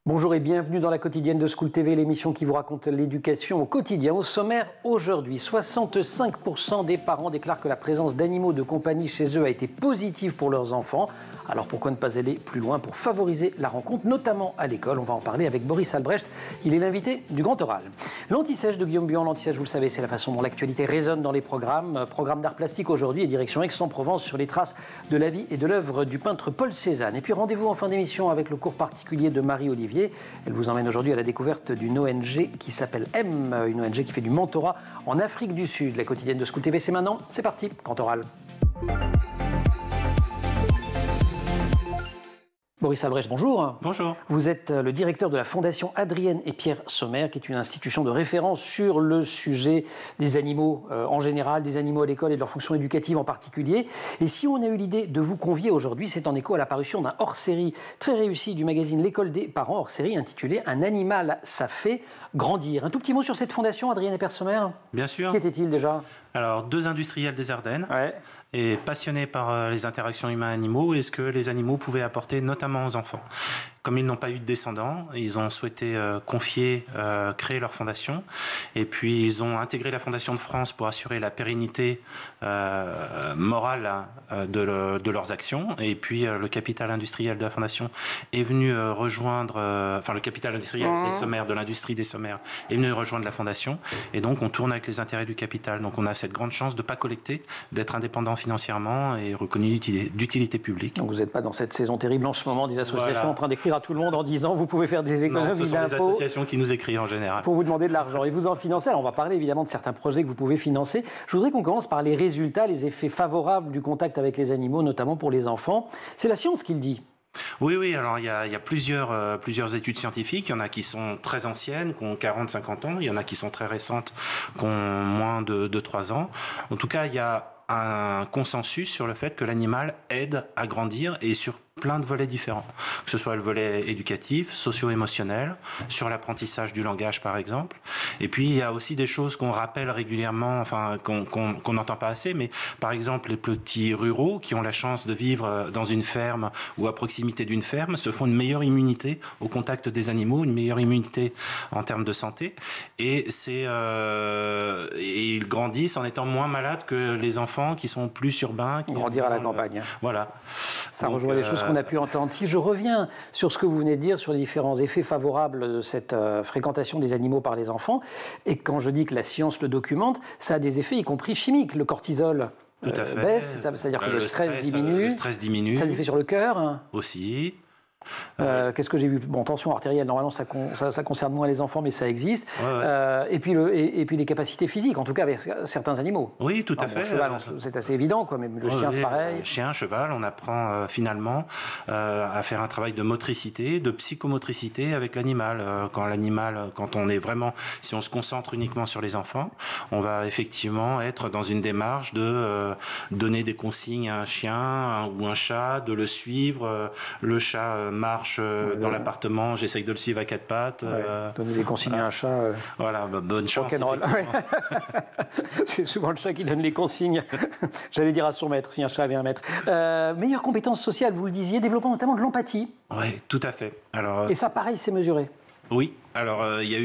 Bonjour et bienvenue dans la quotidienne de School TV, l'émission qui vous raconte l'éducation au quotidien. Au sommaire, aujourd'hui, 65% des parents déclarent que la présence d'animaux de compagnie chez eux a été positive pour leurs enfants. Alors pourquoi ne pas aller plus loin pour favoriser la rencontre, notamment à l'école? On va en parler avec Boris Albrecht, il est l'invité du Grand Oral. L'Anti-Sèche de Guillaume Buan, l'Anti-Sèche, vous le savez, c'est la façon dont l'actualité résonne dans les programmes. Programme d'art plastique aujourd'hui et direction Aix-en-Provence sur les traces de la vie et de l'œuvre du peintre Paul Cézanne. Et puis rendez-vous en fin d'émission avec le cours particulier de Marie-Olivier. Elle vous emmène aujourd'hui à la découverte d'une ONG qui s'appelle M, une ONG qui fait du mentorat en Afrique du Sud. La quotidienne de School TV, c'est maintenant, c'est parti, Grand Oral. Boris Albrecht, bonjour. Bonjour. Vous êtes le directeur de la Fondation Adrienne et Pierre Sommer, qui est une institution de référence sur le sujet des animaux en général, des animaux à l'école et de leur fonction éducative en particulier. Et si on a eu l'idée de vous convier aujourd'hui, c'est en écho à l'apparition d'un hors-série très réussi du magazine L'école des parents, hors-série intitulé « Un animal, ça fait grandir ». Un tout petit mot sur cette fondation, Adrienne et Pierre Sommer? Bien sûr. Qui était-il déjà? Alors, deux industriels des Ardennes, ouais. Et passionnés par les interactions humains-animaux et ce que les animaux pouvaient apporter, notamment aux enfants. Comme ils n'ont pas eu de descendants, ils ont souhaité créer leur fondation. Et puis, ils ont intégré la Fondation de France pour assurer la pérennité morale de leurs actions. Et puis, le capital industriel de la Fondation est venu rejoindre... le capital industriel des sommaires, de l'industrie des sommaires, est venu rejoindre la Fondation. Et donc, on tourne avec les intérêts du capital. Donc, on a cette grande chance de ne pas collecter, d'être indépendant financièrement et reconnu d'utilité publique. Donc, vous n'êtes pas dans cette saison terrible en ce moment des associations en train d'écrire à tout le monde en disant vous pouvez faire des économies d'impôts. Ce sont les associations qui nous écrivent en général. Pour vous demander de l'argent et vous en financer. Alors on va parler évidemment de certains projets que vous pouvez financer. Je voudrais qu'on commence par les résultats, les effets favorables du contact avec les animaux, notamment pour les enfants. C'est la science qui le dit. Oui, alors il y a plusieurs études scientifiques. Il y en a qui sont très anciennes, qui ont 40-50 ans. Il y en a qui sont très récentes, qui ont moins de 3 ans. En tout cas, il y a un consensus sur le fait que l'animal aide à grandir et sur plein de volets différents, que ce soit le volet éducatif, socio-émotionnel, sur l'apprentissage du langage par exemple. Et puis il y a aussi des choses qu'on rappelle régulièrement, qu'on n'entend pas assez, mais par exemple les petits ruraux qui ont la chance de vivre dans une ferme ou à proximité d'une ferme se font une meilleure immunité au contact des animaux, une meilleure immunité en termes de santé, et ils grandissent en étant moins malades que les enfants qui sont plus urbains. Grandir à la campagne. Voilà. Ça rejoint des choses qu'on a pu entendre. Si je reviens sur ce que vous venez de dire, sur les différents effets favorables de cette fréquentation des animaux par les enfants, et quand je dis que la science le documente, ça a des effets y compris chimiques. Le cortisol baisse, c'est-à-dire que le stress diminue. Le stress diminue. Ça a des effets sur le cœur. Aussi. Qu'est-ce que j'ai vu? Bon, tension artérielle, normalement, ça concerne moins les enfants, mais ça existe. Et puis les capacités physiques, en tout cas avec certains animaux. Oui, tout à fait. Le cheval, c'est assez évident, quoi. Même le chien, c'est pareil. Chien, cheval, on apprend finalement à faire un travail de motricité, de psychomotricité avec l'animal. Quand on est vraiment, si on se concentre uniquement sur les enfants, on va effectivement être dans une démarche de donner des consignes à un chien ou un chat, de le suivre. Le chat marche dans l'appartement, j'essaye de le suivre à 4 pattes. Donner des consignes à un chat. Voilà, bonne chance. C'est souvent le chat qui donne les consignes. J'allais dire à son maître, si un chat avait un maître. Meilleure compétence sociale, vous le disiez, développement notamment de l'empathie. Oui, tout à fait. Alors, et ça, pareil, c'est mesuré. Oui, alors il y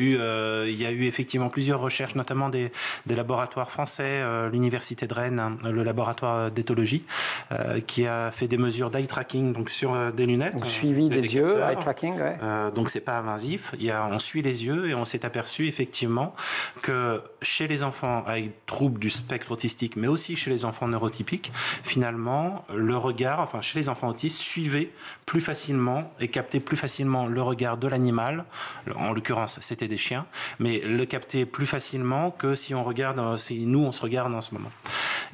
a eu effectivement plusieurs recherches, notamment des laboratoires français, l'université de Rennes, le laboratoire d'éthologie, qui a fait des mesures d'eye tracking, donc sur des lunettes. Donc, suivi des yeux, eye tracking, ouais. Donc c'est pas invasif. On suit les yeux et on s'est aperçu effectivement que chez les enfants avec troubles du spectre autistique, mais aussi chez les enfants neurotypiques, finalement le regard, chez les enfants autistes, suivait plus facilement et captait plus facilement le regard de l'animal. En l'occurrence, c'était des chiens, mais le capter plus facilement que si on se regarde en ce moment.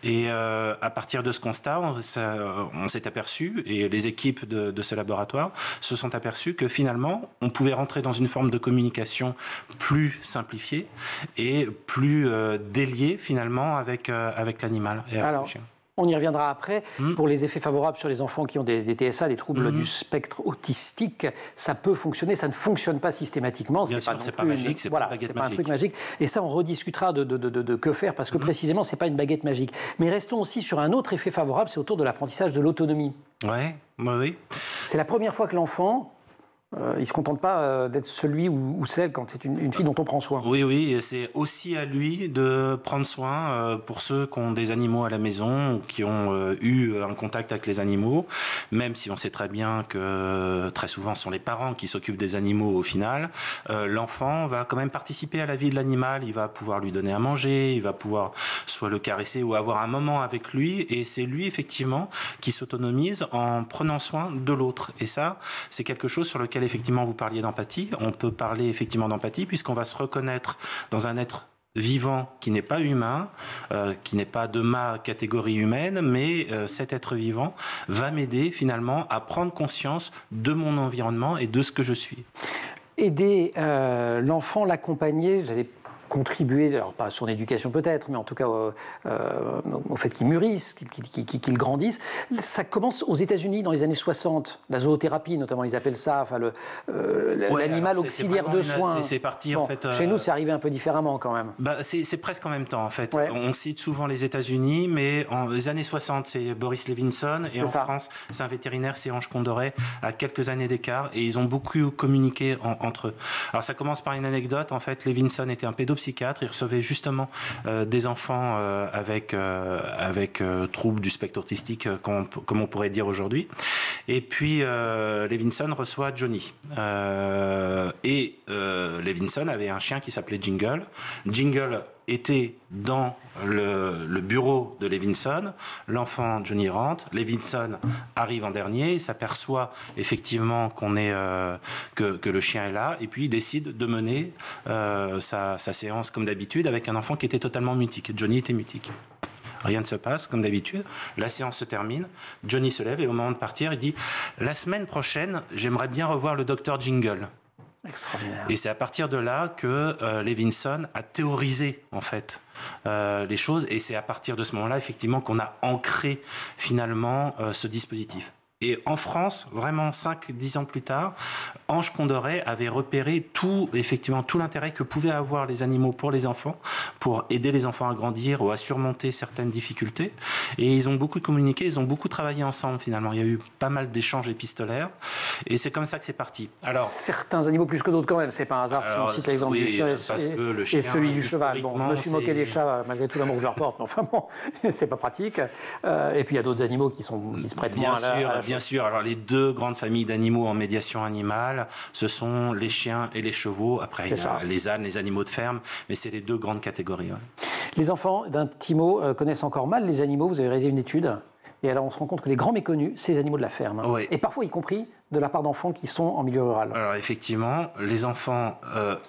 Et à partir de ce constat, on s'est aperçu, et les équipes de ce laboratoire se sont aperçues que finalement, on pouvait rentrer dans une forme de communication plus simplifiée et plus déliée finalement avec l'animal et avec le chien. On y reviendra après. Pour les effets favorables sur les enfants qui ont des TSA, des troubles du spectre autistique, ça peut fonctionner, ça ne fonctionne pas systématiquement. Bien sûr, c'est pas magique, c'est pas une baguette magique. Un truc magique. Et ça, on rediscutera de que faire, parce que précisément, c'est pas une baguette magique. Mais restons aussi sur un autre effet favorable, c'est autour de l'apprentissage de l'autonomie. Oui. C'est la première fois que l'enfant Il ne se contente pas d'être celui ou celle quand c'est une fille dont on prend soin. Oui, oui, et c'est aussi à lui de prendre soin pour ceux qui ont des animaux à la maison ou qui ont eu un contact avec les animaux, même si on sait très bien que très souvent ce sont les parents qui s'occupent des animaux au final. L'enfant va quand même participer à la vie de l'animal, il va pouvoir lui donner à manger, il va pouvoir soit le caresser ou avoir un moment avec lui, et c'est lui effectivement qui s'autonomise en prenant soin de l'autre. Et ça, c'est quelque chose sur lequel effectivement vous parliez d'empathie. On peut parler effectivement d'empathie puisqu'on va se reconnaître dans un être vivant qui n'est pas humain, qui n'est pas de ma catégorie humaine, mais cet être vivant va m'aider finalement à prendre conscience de mon environnement et de ce que je suis. Aider l'enfant, l'accompagner, vous allez contribuer, alors pas à son éducation peut-être, mais en tout cas au fait qu'il mûrisse, qu'il grandisse. Ça commence aux États-Unis dans les années 60, la zoothérapie notamment, ils appellent ça, enfin l'animal auxiliaire de soins. C'est parti bon, en fait. Chez nous, c'est arrivé un peu différemment quand même. C'est presque en même temps en fait. Ouais. On cite souvent les États-Unis, mais en les années 60, c'est Boris Levinson, et en France, c'est un vétérinaire, c'est Ange Condoré, à quelques années d'écart, et ils ont beaucoup communiqué entre eux. Alors ça commence par une anecdote. En fait, Levinson était un pédopsychiatre. Il recevait justement des enfants avec troubles du spectre autistique, comme on pourrait dire aujourd'hui. Et puis Levinson reçoit Johnny. Levinson avait un chien qui s'appelait Jingle. Jingle était dans le bureau de Levinson. L'enfant Johnny rentre. Levinson arrive en dernier. Il s'aperçoit effectivement que le chien est là. Et puis il décide de mener sa séance comme d'habitude avec un enfant qui était totalement mutique. Johnny était mutique. Rien ne se passe, comme d'habitude. La séance se termine. Johnny se lève et au moment de partir, il dit « La semaine prochaine, j'aimerais bien revoir le docteur Jingle ». Extraordinaire. Et c'est à partir de là que Levinson a théorisé en fait les choses, et c'est à partir de ce moment-là effectivement qu'on a ancré finalement ce dispositif. Et en France, vraiment 5-10 ans plus tard, Ange Condoré avait repéré tout l'intérêt que pouvaient avoir les animaux pour les enfants, pour aider les enfants à grandir ou à surmonter certaines difficultés. Et ils ont beaucoup communiqué, ils ont beaucoup travaillé ensemble finalement. Il y a eu pas mal d'échanges épistolaires, et c'est comme ça que c'est parti. Alors, certains animaux plus que d'autres quand même, c'est pas un hasard si on cite l'exemple du chien et celui du cheval. Bon, je me suis moqué des chats malgré tout l'amour que je leur porte, mais enfin bon, c'est pas pratique. Et puis il y a d'autres animaux qui se prêtent moins à la Bien sûr. Alors les deux grandes familles d'animaux en médiation animale, ce sont les chiens et les chevaux. Après, il y a les ânes, les animaux de ferme, mais c'est les deux grandes catégories. Ouais. Les enfants d'un petit mot connaissent encore mal les animaux. Vous avez réalisé une étude. Et alors on se rend compte que les grands méconnus, c'est les animaux de la ferme. Oui. Et parfois y compris de la part d'enfants qui sont en milieu rural. Alors effectivement, les enfants,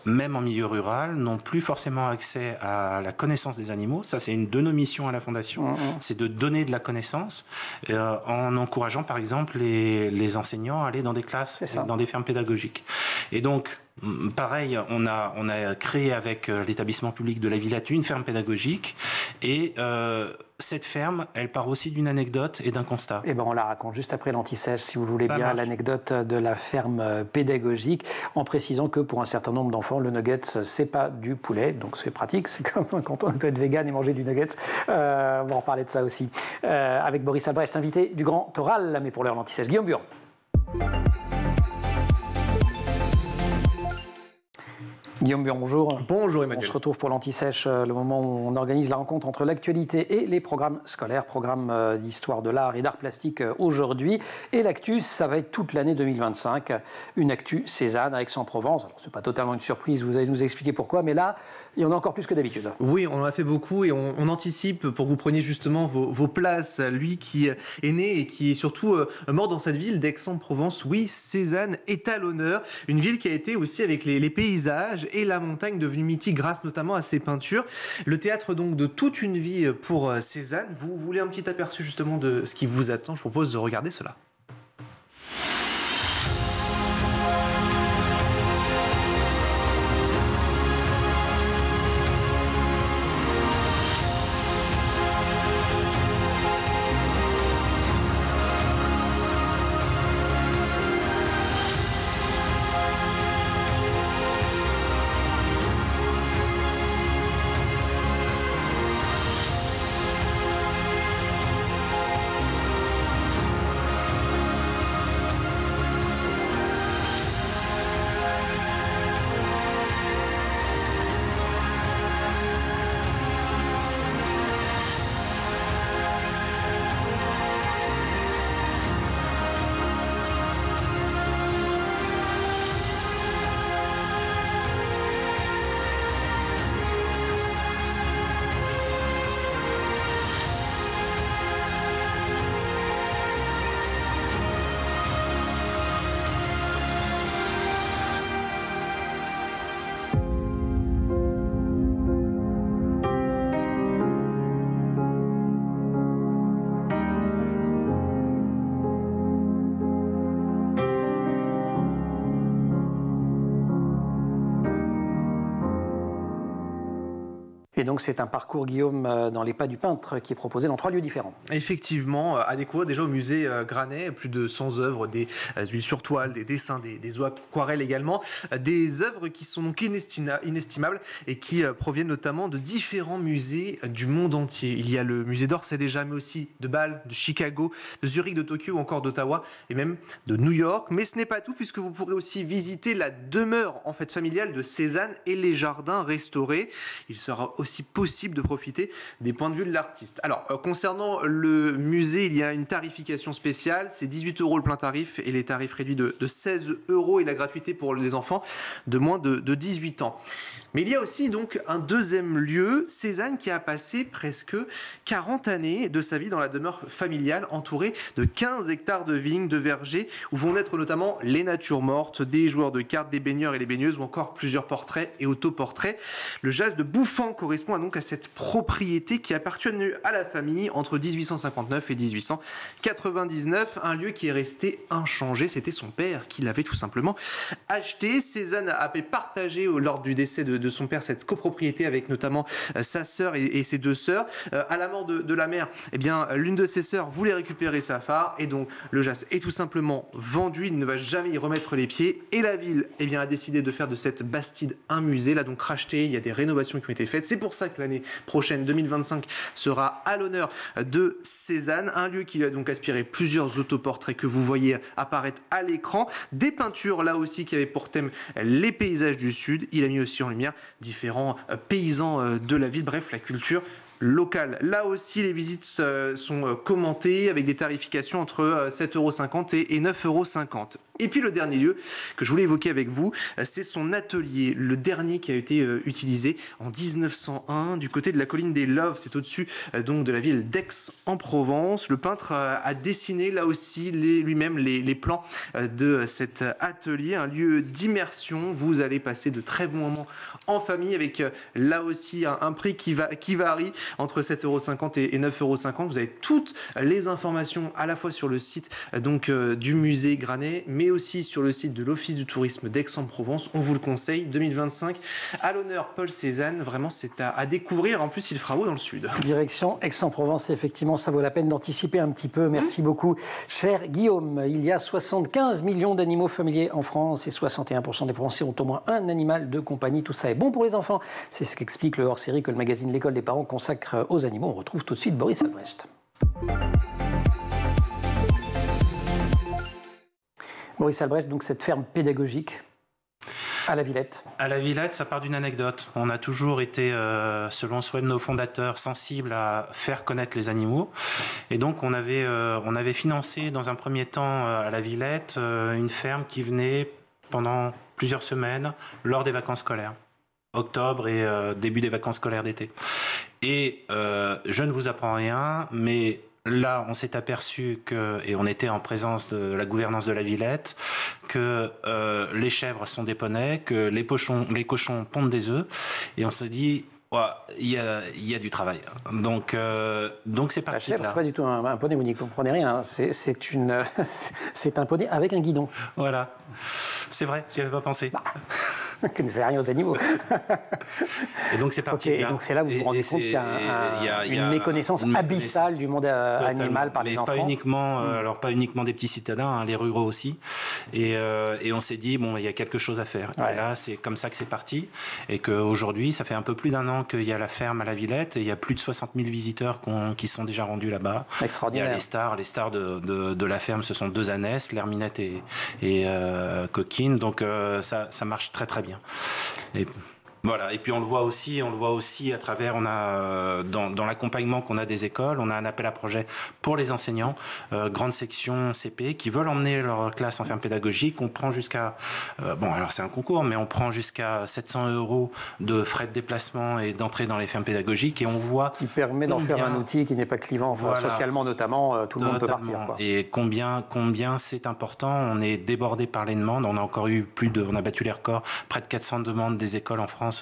même en milieu rural, n'ont plus forcément accès à la connaissance des animaux. Ça, c'est une de nos missions à la Fondation, c'est de donner de la connaissance en encourageant par exemple les enseignants à aller dans des classes, dans des fermes pédagogiques. Et donc, pareil, on a créé avec l'établissement public de la Villette une ferme pédagogique, et cette ferme, elle part aussi d'une anecdote et d'un constat. Et ben on la raconte juste après l'anti-sèche, si vous le voulez bien, l'anecdote de la ferme pédagogique, en précisant que pour un certain nombre d'enfants, le nuggets, c'est pas du poulet, donc c'est pratique, c'est comme quand on peut être vegan et manger du nuggets. On va en parler de ça aussi. Avec Boris Albrecht, invité du Grand Oral, mais pour l'heure l'anti-sèche, Guillaume Buron. Guillaume Buron, bonjour. Bonjour Emmanuel. On se retrouve pour l'Anti-Sèche, le moment où on organise la rencontre entre l'actualité et les programmes scolaires, programmes d'histoire de l'art et d'art plastique aujourd'hui. Et l'actu, ça va être toute l'année 2025. Une actu Cézanne à Aix-en-Provence. Alors, c'est pas totalement une surprise, vous allez nous expliquer pourquoi, mais là, il y en a encore plus que d'habitude. Oui, on en a fait beaucoup et on anticipe pour que vous preniez justement vos places. Lui qui est né et qui est surtout mort dans cette ville d'Aix-en-Provence. Oui, Cézanne est à l'honneur. Une ville qui a été aussi avec les paysages et la montagne devenue mythique grâce notamment à ses peintures. Le théâtre donc de toute une vie pour Cézanne. Vous voulez un petit aperçu justement de ce qui vous attend? Je propose de regarder cela. Et donc c'est un parcours, Guillaume, dans les pas du peintre qui est proposé dans 3 lieux différents. Effectivement, à découvrir déjà au musée Granet, plus de 100 œuvres, des huiles sur toile, des dessins, des aquarelles également, des œuvres qui sont donc inestimables et qui proviennent notamment de différents musées du monde entier. Il y a le musée d'Orsay déjà, mais aussi de Bâle, de Chicago, de Zurich, de Tokyo ou encore d'Ottawa et même de New York. Mais ce n'est pas tout, puisque vous pourrez aussi visiter la demeure en fait familiale de Cézanne et les jardins restaurés. Il sera aussi possible de profiter des points de vue de l'artiste. Alors, concernant le musée, il y a une tarification spéciale, c'est 18 € le plein tarif et les tarifs réduits de 16 € et la gratuité pour les enfants de moins de 18 ans. Mais il y a aussi donc un deuxième lieu, Cézanne, qui a passé presque 40 années de sa vie dans la demeure familiale, entourée de 15 hectares de vignes, de vergers, où vont naître notamment les natures mortes, des joueurs de cartes, des baigneurs et les baigneuses, ou encore plusieurs portraits et autoportraits. Le jazz de Bouffant correspond donc à cette propriété qui appartient à la famille entre 1859 et 1899, un lieu qui est resté inchangé. C'était son père qui l'avait tout simplement acheté. Cézanne avait partagé lors du décès de son père cette copropriété avec notamment sa sœur et ses 2 sœurs. À la mort de la mère, eh bien, l'une de ses sœurs voulait récupérer sa femme et donc le jas est tout simplement vendu. Il ne va jamais y remettre les pieds et la ville, eh bien, a décidé de faire de cette bastide un musée. L'a donc racheté. Il y a des rénovations qui ont été faites. C'est pour ça que l'année prochaine, 2025, sera à l'honneur de Cézanne, un lieu qui a donc aspiré plusieurs autoportraits que vous voyez apparaître à l'écran, des peintures là aussi qui avaient pour thème les paysages du Sud. Il a mis aussi en lumière différents paysans de la ville, bref, la culture locale. Là aussi, les visites sont commentées avec des tarifications entre 7,50 € et 9,50 €. Et puis le dernier lieu que je voulais évoquer avec vous, c'est son atelier, le dernier qui a été utilisé en 1901 du côté de la colline des Loves, c'est au-dessus donc de la ville d'Aix-en-Provence. Le peintre a dessiné là aussi lui-même les plans de cet atelier, un lieu d'immersion. Vous allez passer de très bons moments en famille avec là aussi un prix qui varie entre 7,50 € et 9,50 €. Vous avez toutes les informations à la fois sur le site donc du musée Granet, mais aussi sur le site de l'Office du tourisme d'Aix-en-Provence. On vous le conseille, 2025, à l'honneur Paul Cézanne. Vraiment, c'est à découvrir. En plus, il fera beau dans le sud. Direction Aix-en-Provence, effectivement, ça vaut la peine d'anticiper un petit peu. Merci beaucoup, cher Guillaume. Il y a 75 millions d'animaux familiers en France et 61% des Français ont au moins un animal de compagnie. Tout ça est bon pour les enfants. C'est ce qu'explique le hors-série que le magazine L'école des parents consacre aux animaux. On retrouve tout de suite Boris Albrecht. Boris Albrecht, donc cette ferme pédagogique à la Villette. À la Villette, ça part d'une anecdote. On a toujours été, selon le souhait de nos fondateurs, sensibles à faire connaître les animaux. Et donc, on avait financé dans un premier temps à la Villette une ferme qui venait pendant plusieurs semaines lors des vacances scolaires. Octobre et début des vacances scolaires d'été. Et je ne vous apprends rien, mais là, on s'est aperçu et on était en présence de la gouvernance de la Villette, que les chèvres sont des poneys, que les cochons pondent des œufs, et on s'est dit, il y a du travail. Donc c'est parti. La chèvre, c'est pas du tout un poney, vous n'y comprenez rien. C'est un poney avec un guidon. Voilà, c'est vrai, j'y avais pas pensé. Vous ne connaissez rien aux animaux. Et donc c'est parti. Okay, et donc c'est là où vous vous rendez compte qu'il y a une méconnaissance abyssale du monde animal par les enfants. Pas uniquement, alors pas uniquement des petits citadins, hein, les ruraux aussi. Et on s'est dit bon, il y a quelque chose à faire. Ouais. Et là, c'est comme ça que c'est parti. Et qu'aujourd'hui, ça fait un peu plus d'1 an qu'il y a la ferme à la Villette. Et il y a plus de 60 000 visiteurs qui sont déjà rendus là-bas. Extraordinaire. Il y a les stars de la ferme, ce sont 2 ânesses, l'Herminette et Coquine. Donc ça marche très très bien. Et voilà. Et puis on le voit aussi à travers, on a dans l'accompagnement qu'on a des écoles, on a un appel à projet pour les enseignants, grande section CP, qui veulent emmener leur classe en ferme pédagogique. On prend jusqu'à, alors c'est un concours, mais on prend jusqu'à 700 € de frais de déplacement et d'entrée dans les fermes pédagogiques, et on voit qui permet d'en faire un outil qui n'est pas clivant, voilà, socialement notamment, tout le monde peut partir. Quoi. Et combien c'est important. On est débordé par les demandes. On a encore eu on a battu les records, près de 400 demandes des écoles en France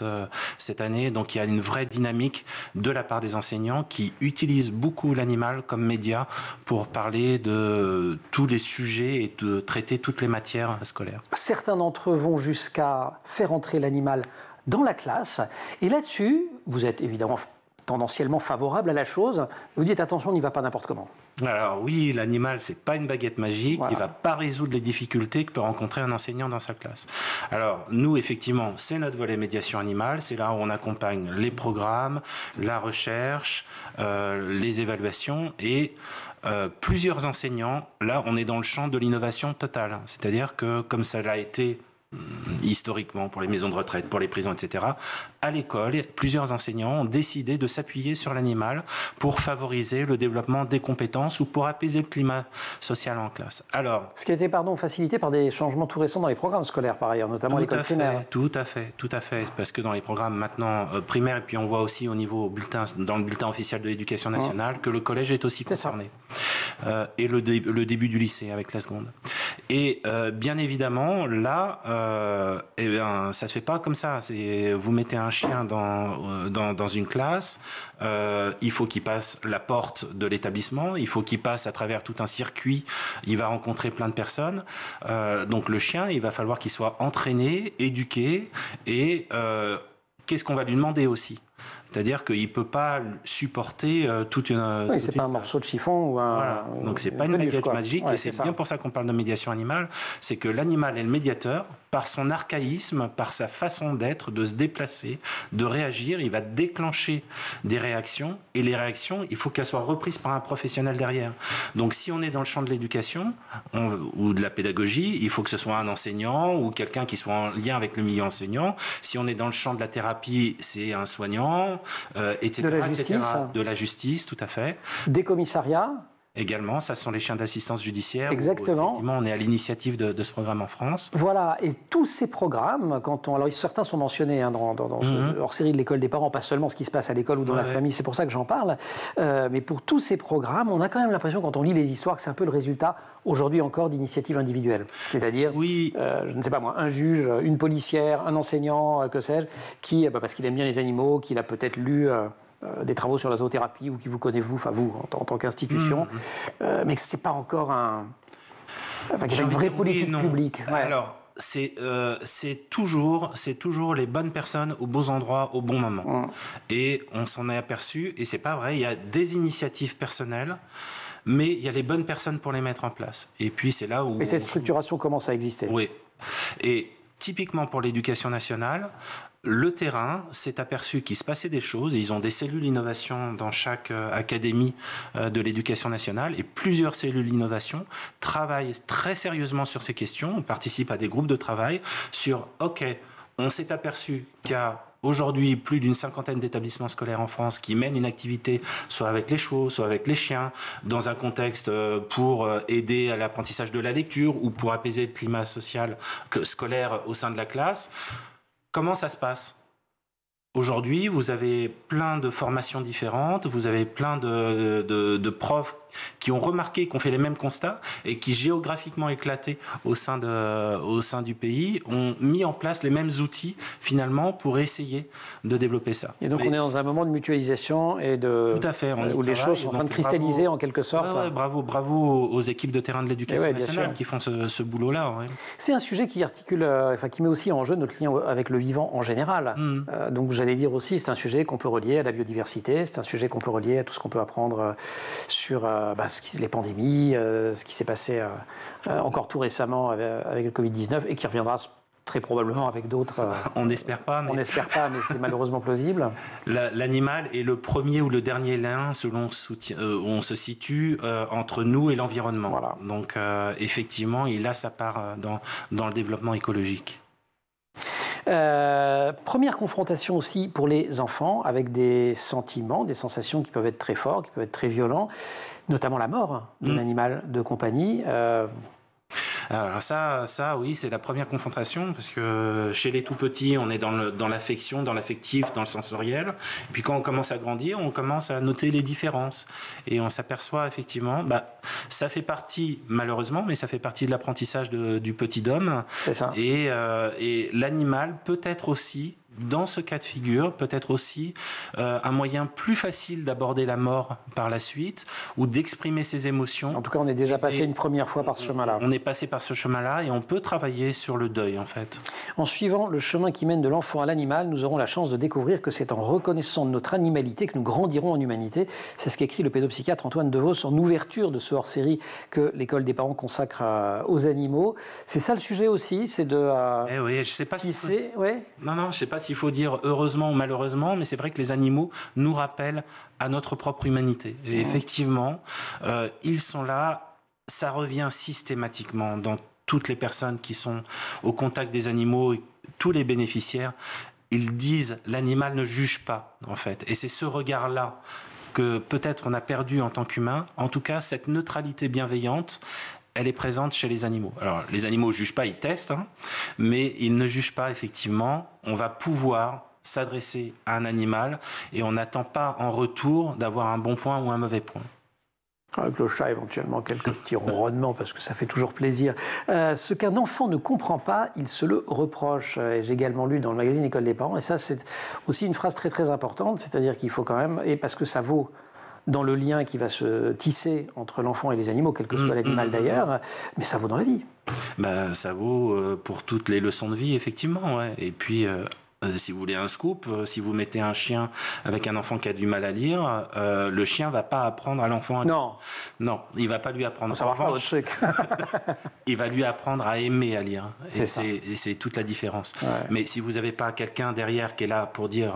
cette année. Donc il y a une vraie dynamique de la part des enseignants qui utilisent beaucoup l'animal comme média pour parler de tous les sujets et de traiter toutes les matières scolaires. Certains d'entre eux vont jusqu'à faire entrer l'animal dans la classe. Et là-dessus, vous êtes évidemment tendanciellement favorable à la chose. Vous dites attention, on n'y va pas n'importe comment. Alors oui, l'animal, c'est pas une baguette magique, Voilà. il va pas résoudre les difficultés que peut rencontrer un enseignant dans sa classe. Alors nous, effectivement, c'est notre volet médiation animale, c'est là où on accompagne les programmes, la recherche, les évaluations et plusieurs enseignants. Là, on est dans le champ de l'innovation totale, c'est-à-dire que comme ça l'a été historiquement pour les maisons de retraite, pour les prisons, etc. À l'école, plusieurs enseignants ont décidé de s'appuyer sur l'animal pour favoriser le développement des compétences ou pour apaiser le climat social en classe. Alors, ce qui a été facilité par des changements tout récents dans les programmes scolaires, par ailleurs, notamment à l'école primaire. Tout à fait. Parce que dans les programmes maintenant primaires, et puis on voit aussi au niveau dans le bulletin officiel de l'éducation nationale, que le collège est aussi concerné. Et le début du lycée avec la seconde. Et bien évidemment, là, ça se fait pas comme ça. Vous mettez un chien dans une classe, il faut qu'il passe la porte de l'établissement, il faut qu'il passe à travers tout un circuit, il va rencontrer plein de personnes. Donc le chien, il va falloir qu'il soit entraîné, éduqué, et qu'est-ce qu'on va lui demander aussi ? C'est-à-dire qu'il ne peut pas supporter toute une... Oui, c'est pas un morceau de chiffon ou un... Voilà. Donc c'est pas une baguette magique, et c'est bien pour ça qu'on parle de médiation animale, c'est que l'animal est le médiateur, par son archaïsme, par sa façon d'être, de se déplacer, de réagir, il va déclencher des réactions, et les réactions, il faut qu'elles soient reprises par un professionnel derrière. Donc si on est dans le champ de l'éducation ou de la pédagogie, il faut que ce soit un enseignant ou quelqu'un qui soit en lien avec le milieu enseignant. Si on est dans le champ de la thérapie, c'est un soignant, etc. De la justice. Etc. De la justice, tout à fait. Des commissariats. Également, ça sont les chiens d'assistance judiciaire. Exactement. Où, effectivement, on est à l'initiative de ce programme en France. Voilà, et tous ces programmes, alors certains sont mentionnés dans ce hors-série de l'école des parents, pas seulement ce qui se passe à l'école ou dans la famille, c'est pour ça que j'en parle, mais pour tous ces programmes, on a quand même l'impression, quand on lit les histoires, que c'est un peu le résultat, aujourd'hui encore, d'initiatives individuelles. C'est-à-dire, je ne sais pas moi, un juge, une policière, un enseignant, que sais-je, qui, parce qu'il aime bien les animaux, qu'il a peut-être lu... des travaux sur la zoothérapie ou qui vous connaît, vous en tant qu'institution, mais que ce n'est pas encore qu'il y a une vraie politique publique. Ouais. Alors, c'est toujours les bonnes personnes aux bons endroits au bon moment. Et on s'en est aperçu, et c'est pas vrai, il y a des initiatives personnelles, mais il y a les bonnes personnes pour les mettre en place. Et puis c'est là où... Et cette structuration commence à exister. Oui. Et typiquement pour l'éducation nationale, le terrain s'est aperçu qu'il se passait des choses. Ils ont des cellules innovation dans chaque académie de l'éducation nationale, et plusieurs cellules innovation travaillent très sérieusement sur ces questions. On participe à des groupes de travail sur, on s'est aperçu qu'il y a aujourd'hui plus d'une 50aine d'établissements scolaires en France qui mènent une activité soit avec les chevaux, soit avec les chiens, dans un contexte pour aider à l'apprentissage de la lecture ou pour apaiser le climat social scolaire au sein de la classe. Comment ça se passe ? Aujourd'hui, vous avez plein de formations différentes, vous avez plein de profs qui ont remarqué, qui ont fait les mêmes constats et qui, géographiquement éclatés au sein du pays, ont mis en place les mêmes outils, finalement, pour essayer de développer ça. Et donc, on est dans un moment de mutualisation et tout à fait, où les choses sont en train de cristalliser, en quelque sorte. Bravo aux équipes de terrain de l'éducation nationale qui font ce boulot-là. Ouais. C'est un sujet qui articule, qui met aussi en jeu notre lien avec le vivant en général. Donc, j'allais dire aussi, c'est un sujet qu'on peut relier à la biodiversité, c'est un sujet qu'on peut relier à tout ce qu'on peut apprendre sur les pandémies, ce qui s'est passé encore tout récemment avec le Covid-19 et qui reviendra très probablement avec d'autres. On n'espère pas. On n'espère pas, mais c'est malheureusement plausible. L'animal est le premier ou le dernier lien selon où on se situe entre nous et l'environnement. Voilà. Donc effectivement, il a sa part dans le développement écologique. Première confrontation aussi pour les enfants avec des sentiments, des sensations qui peuvent être très forts, qui peuvent être très violents, notamment la mort d'un animal de compagnie. Alors ça, oui, c'est la première confrontation, parce que chez les tout petits, on est dans l'affection, dans l'affectif, dans le sensoriel. Et puis quand on commence à grandir, on commence à noter les différences. Et on s'aperçoit effectivement, ça fait partie, malheureusement, mais ça fait partie de l'apprentissage du petit homme. C'est ça. Et l'animal peut être aussi dans ce cas de figure, peut-être aussi un moyen plus facile d'aborder la mort par la suite ou d'exprimer ses émotions. En tout cas, on est déjà passé une première fois par ce chemin-là. On est passé par ce chemin-là et on peut travailler sur le deuil, en fait. En suivant le chemin qui mène de l'enfant à l'animal, nous aurons la chance de découvrir que c'est en reconnaissant notre animalité que nous grandirons en humanité. C'est ce qu'écrit le pédopsychiatre Antoine Devos en ouverture de ce hors-série que l'école des parents consacre aux animaux. C'est ça le sujet aussi, c'est de oui, je sais pas tisser... Non, je sais pas s'il faut dire heureusement ou malheureusement, mais c'est vrai que les animaux nous rappellent à notre propre humanité. Et effectivement, ils sont là, ça revient systématiquement dans toutes les personnes qui sont au contact des animaux, tous les bénéficiaires, ils disent l'animal ne juge pas, en fait. Et c'est ce regard-là que peut-être on a perdu en tant qu'humain. En tout cas, cette neutralité bienveillante, elle est présente chez les animaux. Alors, les animaux ne jugent pas, ils testent, mais ils ne jugent pas, effectivement. On va pouvoir s'adresser à un animal et on n'attend pas en retour d'avoir un bon point ou un mauvais point. Avec le chat, éventuellement, quelques petits ronronnements, parce que ça fait toujours plaisir. Ce qu'un enfant ne comprend pas, il se le reproche. J'ai également lu dans le magazine École des parents, et ça, c'est aussi une phrase très, très importante, c'est-à-dire qu'il faut quand même, et parce que ça vaut dans le lien qui va se tisser entre l'enfant et les animaux, quel que soit l'animal d'ailleurs, mais ça vaut dans la vie. Ça vaut pour toutes les leçons de vie, effectivement. Ouais. Et puis... si vous voulez un scoop, si vous mettez un chien avec un enfant qui a du mal à lire, le chien va pas apprendre à l'enfant à lire. Non, il va pas lui apprendre. Ça va faire autre truc. Il va lui apprendre à aimer à lire. Et c'est toute la différence. Ouais. Mais si vous n'avez pas quelqu'un derrière qui est là pour dire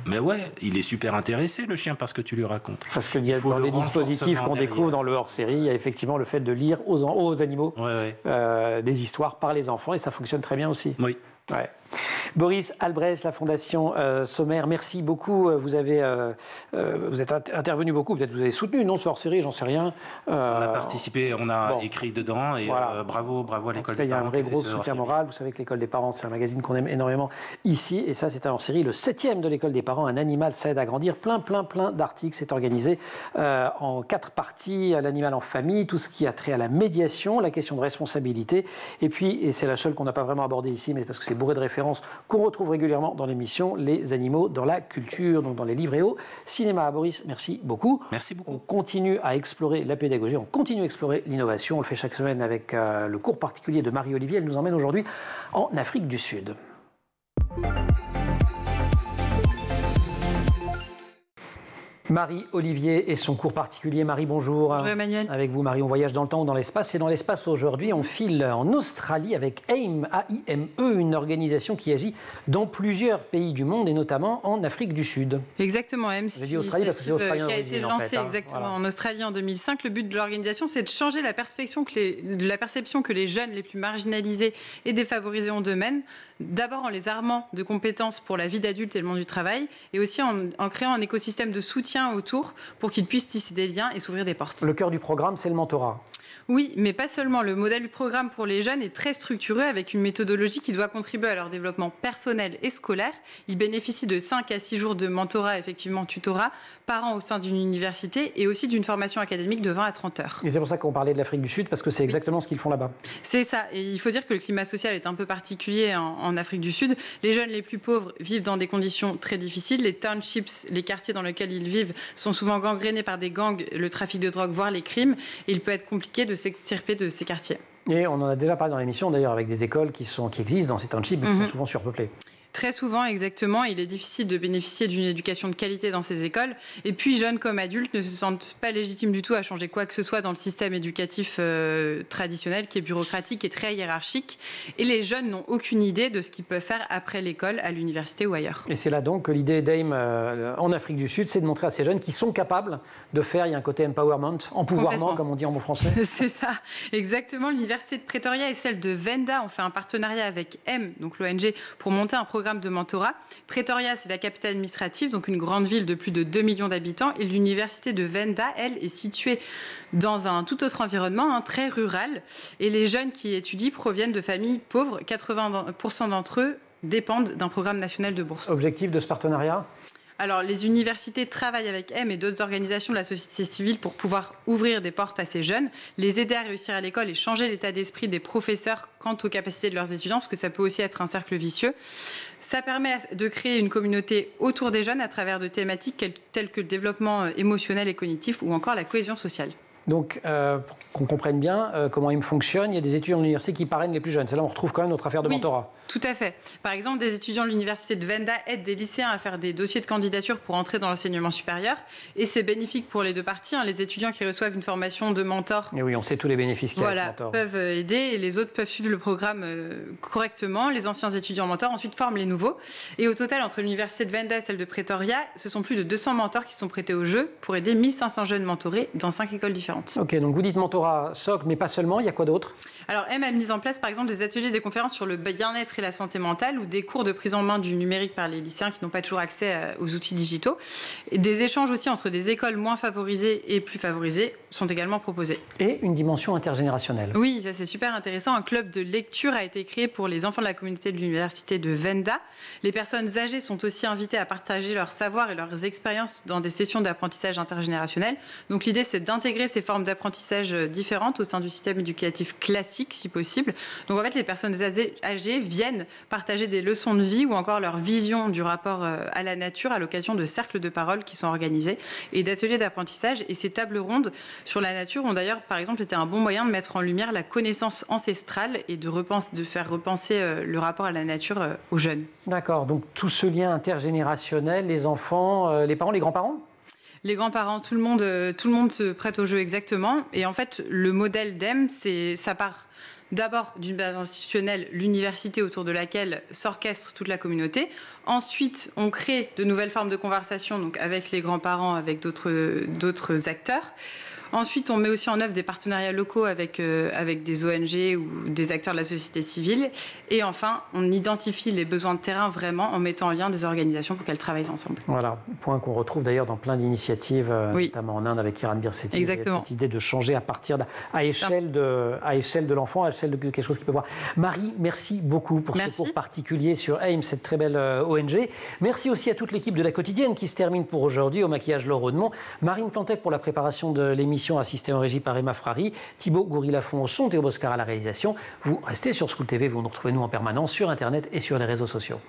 mais ouais, il est super intéressé le chien parce que tu lui racontes. Parce qu'il y a dans les dispositifs qu'on découvre dans le hors-série, il y a effectivement le fait de lire aux animaux des histoires par les enfants, et ça fonctionne très bien aussi. Oui. Ouais. Boris Albrecht, la Fondation Sommer, merci beaucoup. Vous êtes intervenu beaucoup, peut-être vous avez soutenu, non, ce hors-série, j'en sais rien. On a participé, on a écrit dedans, et bravo à l'école des parents. Il y a un vrai gros soutien moral. Vous savez que l'école des parents, c'est un magazine qu'on aime énormément ici, et ça, c'est un hors-série, le 7e de l'école des parents, un animal, ça aide à grandir. Plein d'articles, c'est organisé en 4 parties, l'animal en famille, tout ce qui a trait à la médiation, la question de responsabilité, et puis, et c'est la seule qu'on n'a pas vraiment abordée ici, mais parce que c'est bourré de références qu'on retrouve régulièrement dans l'émission, les animaux dans la culture, donc dans les livres et au cinéma. Boris, merci beaucoup. Merci beaucoup. On continue à explorer la pédagogie, on continue à explorer l'innovation. On le fait chaque semaine avec le cours particulier de Marie-Olivier. Elle nous emmène aujourd'hui en Afrique du Sud. Marie-Olivier et son cours particulier. Marie, bonjour. Bonjour Emmanuel. Avec vous, Marie, on voyage dans le temps ou dans l'espace. Et dans l'espace, aujourd'hui, on file en Australie avec AIME, A-I-M-E, une organisation qui agit dans plusieurs pays du monde et notamment en Afrique du Sud. Exactement, AIME. J'ai dit Australie parce que c'est australien d'origine. Qui a été lancé en Australie en 2005. Le but de l'organisation, c'est de changer la perception que les jeunes les plus marginalisés et défavorisés ont d'eux-mêmes. D'abord en les armant de compétences pour la vie d'adulte et le monde du travail, et aussi en créant un écosystème de soutien autour pour qu'ils puissent tisser des liens et s'ouvrir des portes. Le cœur du programme, c'est le mentorat. Oui, mais pas seulement. Le modèle du programme pour les jeunes est très structuré avec une méthodologie qui doit contribuer à leur développement personnel et scolaire. Ils bénéficient de 5 à 6 jours de mentorat, effectivement tutorat, par an au sein d'une université et aussi d'une formation académique de 20 à 30 heures. Et c'est pour ça qu'on parlait de l'Afrique du Sud, parce que c'est exactement ce qu'ils font là-bas. C'est ça. Et il faut dire que le climat social est un peu particulier en Afrique du Sud. Les jeunes les plus pauvres vivent dans des conditions très difficiles. Les townships, les quartiers dans lesquels ils vivent, sont souvent gangrénés par des gangs, le trafic de drogue, voire les crimes. Et il peut être compliqué de s'extirper de ces quartiers. Et on en a déjà parlé dans l'émission, d'ailleurs, avec des écoles qui existent dans ces townships, mais qui sont souvent surpeuplées. Très souvent, exactement. Il est difficile de bénéficier d'une éducation de qualité dans ces écoles. Et puis, jeunes comme adultes ne se sentent pas légitimes du tout à changer quoi que ce soit dans le système éducatif traditionnel, qui est bureaucratique et très hiérarchique. Et les jeunes n'ont aucune idée de ce qu'ils peuvent faire après l'école, à l'université ou ailleurs. Et c'est là donc que l'idée d'AIME en Afrique du Sud, c'est de montrer à ces jeunes qu'ils sont capables de faire, il y a un côté empowerment, empouvoirment, comme on dit en bon français. C'est ça, exactement. L'université de Pretoria et celle de Venda ont fait un partenariat avec M, donc l'ONG, pour monter un programme de mentorat. Pretoria, c'est la capitale administrative, donc une grande ville de plus de 2 millions d'habitants. Et l'université de Venda, elle, est située dans un tout autre environnement, très rural. Et les jeunes qui y étudient proviennent de familles pauvres. 80% d'entre eux dépendent d'un programme national de bourse. Objectif de ce partenariat ? Alors, les universités travaillent avec M et d'autres organisations de la société civile pour pouvoir ouvrir des portes à ces jeunes, les aider à réussir à l'école et changer l'état d'esprit des professeurs quant aux capacités de leurs étudiants, parce que ça peut aussi être un cercle vicieux. Ça permet de créer une communauté autour des jeunes à travers de thématiques telles que le développement émotionnel et cognitif ou encore la cohésion sociale. Donc, pour qu'on comprenne bien comment M fonctionne, il y a des étudiants de l'université qui parrainent les plus jeunes. C'est là où on retrouve quand même notre affaire de mentorat. Tout à fait. Par exemple, des étudiants de l'université de Venda aident des lycéens à faire des dossiers de candidature pour entrer dans l'enseignement supérieur. Et c'est bénéfique pour les deux parties. Les étudiants qui reçoivent une formation de mentor, et oui, on sait tous les bénéfices qu'il y a avec mentor, peuvent aider et les autres peuvent suivre le programme correctement. Les anciens étudiants mentors ensuite forment les nouveaux. Et au total, entre l'université de Venda et celle de Pretoria, ce sont plus de 200 mentors qui sont prêtés au jeu pour aider 1500 jeunes mentorés dans 5 écoles différentes. Ok, donc vous dites mentorat, socle, mais pas seulement, il y a quoi d'autre? Alors M a mis en place par exemple des ateliers, des conférences sur le bien-être et la santé mentale ou des cours de prise en main du numérique par les lycéens qui n'ont pas toujours accès aux outils digitaux. Et des échanges aussi entre des écoles moins favorisées et plus favorisées sont également proposés. Et une dimension intergénérationnelle. Oui, ça c'est super intéressant. Un club de lecture a été créé pour les enfants de la communauté de l'université de Venda. Les personnes âgées sont aussi invitées à partager leur savoir et leurs expériences dans des sessions d'apprentissage intergénérationnel. Donc l'idée c'est d'intégrer ces formes d'apprentissage différentes au sein du système éducatif classique si possible. Donc en fait les personnes âgées viennent partager des leçons de vie ou encore leur vision du rapport à la nature à l'occasion de cercles de parole qui sont organisés et d'ateliers d'apprentissage. Et ces tables rondes sur la nature ont d'ailleurs par exemple été un bon moyen de mettre en lumière la connaissance ancestrale et de faire repenser le rapport à la nature aux jeunes. D'accord, donc tout ce lien intergénérationnel, les enfants, les parents, les grands-parents? Les grands-parents, tout le monde se prête au jeu exactement. Et en fait, le modèle d'EM, ça part d'abord d'une base institutionnelle, l'université autour de laquelle s'orchestre toute la communauté. Ensuite, on crée de nouvelles formes de conversation, donc avec les grands-parents, avec d'autres acteurs. Ensuite, on met aussi en œuvre des partenariats locaux avec des ONG ou des acteurs de la société civile. Et enfin, on identifie les besoins de terrain vraiment en mettant en lien des organisations pour qu'elles travaillent ensemble. Voilà, point qu'on retrouve d'ailleurs dans plein d'initiatives, notamment en Inde avec Kiran Birsetti. Exactement. Cette idée de changer à partir à échelle de l'enfant, à échelle de quelque chose qu'il peut voir. Marie, merci beaucoup pour ce cours particulier sur AIM, cette très belle ONG. Merci aussi à toute l'équipe de La Quotidienne qui se termine pour aujourd'hui. Au maquillage, Laure Audemont, Marine Plantec pour la préparation de l'émission, assistée en régie par Emma Frari, Thibaut Goury-Lafont au son, Théo Boscar à la réalisation. Vous restez sur School TV, vous nous retrouvez nous en permanence sur Internet et sur les réseaux sociaux.